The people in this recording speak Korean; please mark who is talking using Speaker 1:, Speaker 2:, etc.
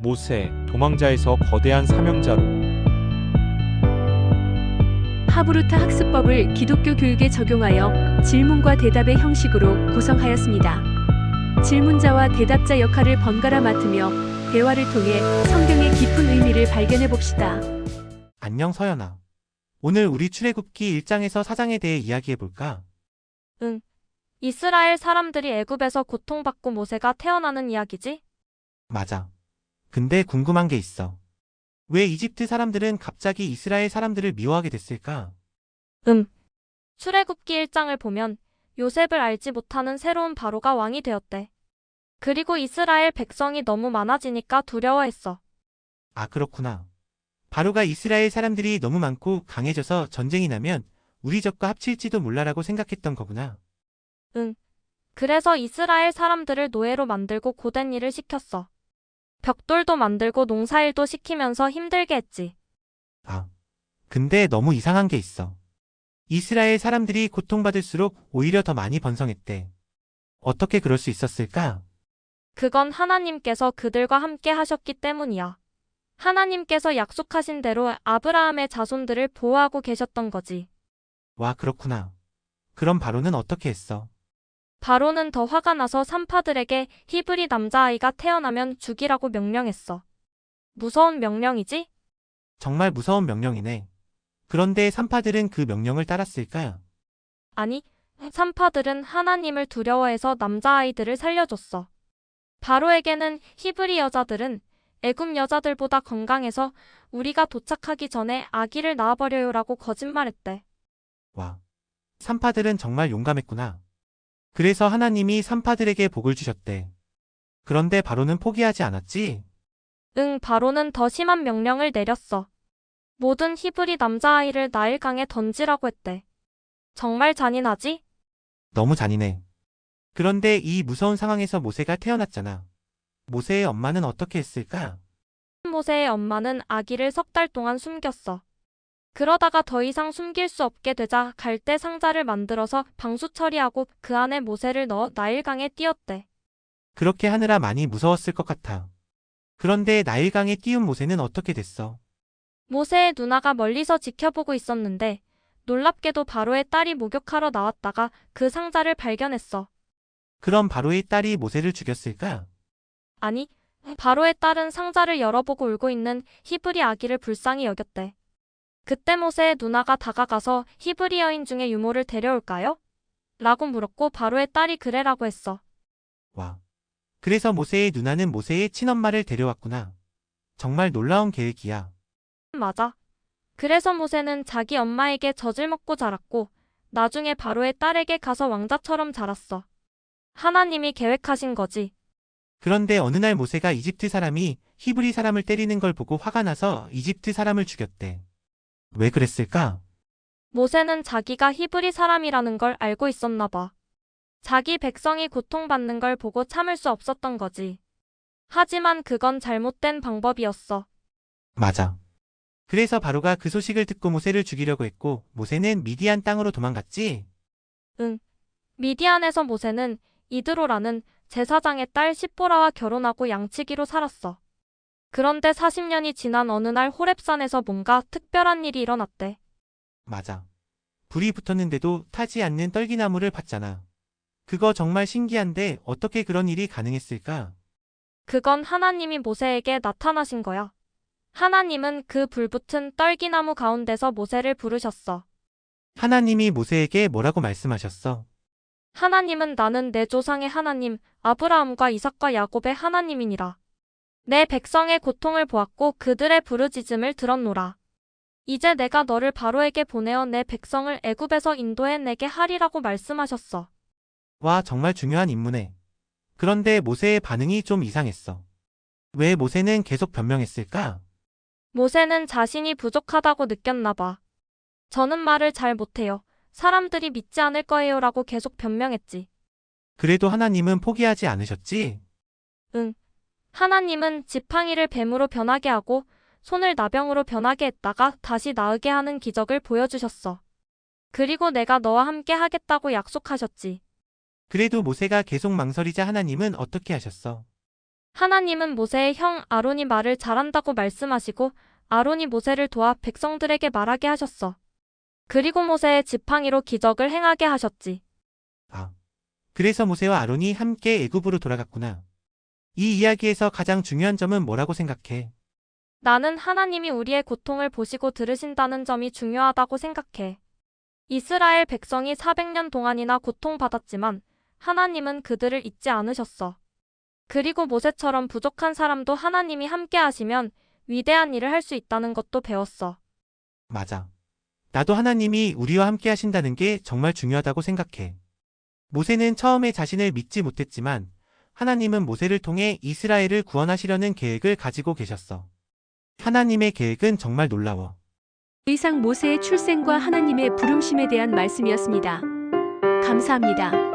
Speaker 1: 모세, 도망자에서 거대한 사명자로.
Speaker 2: 하브루타 학습법을 기독교 교육에 적용하여 질문과 대답의 형식으로 구성하였습니다. 질문자와 대답자 역할을 번갈아 맡으며 대화를 통해 성경의 깊은 의미를 발견해 봅시다.
Speaker 3: 안녕 서연아. 오늘 우리 출애굽기 1장에서 4장에 대해 이야기해 볼까?
Speaker 4: 응. 이스라엘 사람들이 애굽에서 고통받고 모세가 태어나는 이야기지?
Speaker 3: 맞아. 근데 궁금한 게 있어. 왜 이집트 사람들은 갑자기 이스라엘 사람들을 미워하게 됐을까?
Speaker 4: 출애굽기 1장을 보면 요셉을 알지 못하는 새로운 바로가 왕이 되었대. 그리고 이스라엘 백성이 너무 많아지니까 두려워했어.
Speaker 3: 아, 그렇구나. 바로가 이스라엘 사람들이 너무 많고 강해져서 전쟁이 나면 우리 적과 합칠지도 몰라라고 생각했던 거구나.
Speaker 4: 그래서 이스라엘 사람들을 노예로 만들고 고된 일을 시켰어. 벽돌도 만들고 농사일도 시키면서 힘들게 했지.
Speaker 3: 아, 근데 너무 이상한 게 있어. 이스라엘 사람들이 고통받을수록 오히려 더 많이 번성했대. 어떻게 그럴 수 있었을까?
Speaker 4: 그건 하나님께서 그들과 함께 하셨기 때문이야. 하나님께서 약속하신 대로 아브라함의 자손들을 보호하고 계셨던 거지.
Speaker 3: 와, 그렇구나. 그럼 바로는 어떻게 했어?
Speaker 4: 바로는 더 화가 나서 산파들에게 히브리 남자아이가 태어나면 죽이라고 명령했어. 무서운 명령이지?
Speaker 3: 정말 무서운 명령이네. 그런데 산파들은 그 명령을 따랐을까?
Speaker 4: 아니, 산파들은 하나님을 두려워해서 남자아이들을 살려줬어. 바로에게는 히브리 여자들은 애굽 여자들보다 건강해서 우리가 도착하기 전에 아기를 낳아버려요라고 거짓말했대.
Speaker 3: 와, 산파들은 정말 용감했구나. 그래서 하나님이 산파들에게 복을 주셨대. 그런데 바로는 포기하지 않았지?
Speaker 4: 응, 바로는 더 심한 명령을 내렸어. 모든 히브리 남자아이를 나일강에 던지라고 했대. 정말 잔인하지?
Speaker 3: 너무 잔인해. 그런데 이 무서운 상황에서 모세가 태어났잖아. 모세의 엄마는 어떻게 했을까?
Speaker 4: 모세의 엄마는 아기를 3달 동안 숨겼어. 그러다가 더 이상 숨길 수 없게 되자 갈대 상자를 만들어서 방수 처리하고 그 안에 모세를 넣어 나일강에 띄웠대.
Speaker 3: 그렇게 하느라 많이 무서웠을 것 같아. 그런데 나일강에 띄운 모세는 어떻게 됐어?
Speaker 4: 모세의 누나가 멀리서 지켜보고 있었는데 놀랍게도 바로의 딸이 목욕하러 나왔다가 그 상자를 발견했어.
Speaker 3: 그럼 바로의 딸이 모세를 죽였을까?
Speaker 4: 아니, 바로의 딸은 상자를 열어보고 울고 있는 히브리 아기를 불쌍히 여겼대. 그때 모세의 누나가 다가가서 히브리 여인 중에 유모를 데려올까요? 라고 물었고 바로의 딸이 그래라고 했어.
Speaker 3: 와. 그래서 모세의 누나는 모세의 친엄마를 데려왔구나. 정말 놀라운 계획이야.
Speaker 4: 맞아. 그래서 모세는 자기 엄마에게 젖을 먹고 자랐고 나중에 바로의 딸에게 가서 왕자처럼 자랐어. 하나님이 계획하신 거지.
Speaker 3: 그런데 어느 날 모세가 이집트 사람이 히브리 사람을 때리는 걸 보고 화가 나서 이집트 사람을 죽였대. 왜 그랬을까?
Speaker 4: 모세는 자기가 히브리 사람이라는 걸 알고 있었나 봐. 자기 백성이 고통받는 걸 보고 참을 수 없었던 거지. 하지만 그건 잘못된 방법이었어.
Speaker 3: 맞아. 그래서 바로가 그 소식을 듣고 모세를 죽이려고 했고 모세는 미디안 땅으로 도망갔지?
Speaker 4: 미디안에서 모세는 이드로라는 제사장의 딸 시포라와 결혼하고 양치기로 살았어. 그런데 40년이 지난 어느 날 호렙산에서 뭔가 특별한 일이 일어났대.
Speaker 3: 맞아. 불이 붙었는데도 타지 않는 떨기나무를 봤잖아. 그거 정말 신기한데 어떻게 그런 일이 가능했을까?
Speaker 4: 그건 하나님이 모세에게 나타나신 거야. 하나님은 그 불붙은 떨기나무 가운데서 모세를 부르셨어.
Speaker 3: 하나님이 모세에게 뭐라고 말씀하셨어?
Speaker 4: 하나님은 나는 내 조상의 하나님, 아브라함과 이삭과 야곱의 하나님이니라. 내 백성의 고통을 보았고 그들의 부르짖음을 들었노라. 이제 내가 너를 바로에게 보내어 내 백성을 애굽에서 인도해 내게 하리라고 말씀하셨어.
Speaker 3: 와, 정말 중요한 임무네. 그런데 모세의 반응이 좀 이상했어. 왜 모세는 계속 변명했을까?
Speaker 4: 모세는 자신이 부족하다고 느꼈나 봐. 저는 말을 잘 못해요. 사람들이 믿지 않을 거예요라고 계속 변명했지.
Speaker 3: 그래도 하나님은 포기하지 않으셨지?
Speaker 4: 응. 하나님은 지팡이를 뱀으로 변하게 하고 손을 나병으로 변하게 했다가 다시 나으게 하는 기적을 보여주셨어. 그리고 내가 너와 함께 하겠다고 약속하셨지.
Speaker 3: 그래도 모세가 계속 망설이자 하나님은 어떻게 하셨어?
Speaker 4: 하나님은 모세의 형 아론이 말을 잘한다고 말씀하시고 아론이 모세를 도와 백성들에게 말하게 하셨어. 그리고 모세의 지팡이로 기적을 행하게 하셨지.
Speaker 3: 아, 그래서 모세와 아론이 함께 애굽으로 돌아갔구나. 이 이야기에서 가장 중요한 점은 뭐라고 생각해?
Speaker 4: 나는 하나님이 우리의 고통을 보시고 들으신다는 점이 중요하다고 생각해. 이스라엘 백성이 400년 동안이나 고통받았지만 하나님은 그들을 잊지 않으셨어. 그리고 모세처럼 부족한 사람도 하나님이 함께 하시면 위대한 일을 할 수 있다는 것도 배웠어.
Speaker 3: 맞아. 나도 하나님이 우리와 함께 하신다는 게 정말 중요하다고 생각해. 모세는 처음에 자신을 믿지 못했지만 하나님은 모세를 통해 이스라엘을 구원하시려는 계획을 가지고 계셨어. 하나님의 계획은 정말 놀라워.
Speaker 2: 이상 모세의 출생과 하나님의 부름심에 대한 말씀이었습니다. 감사합니다.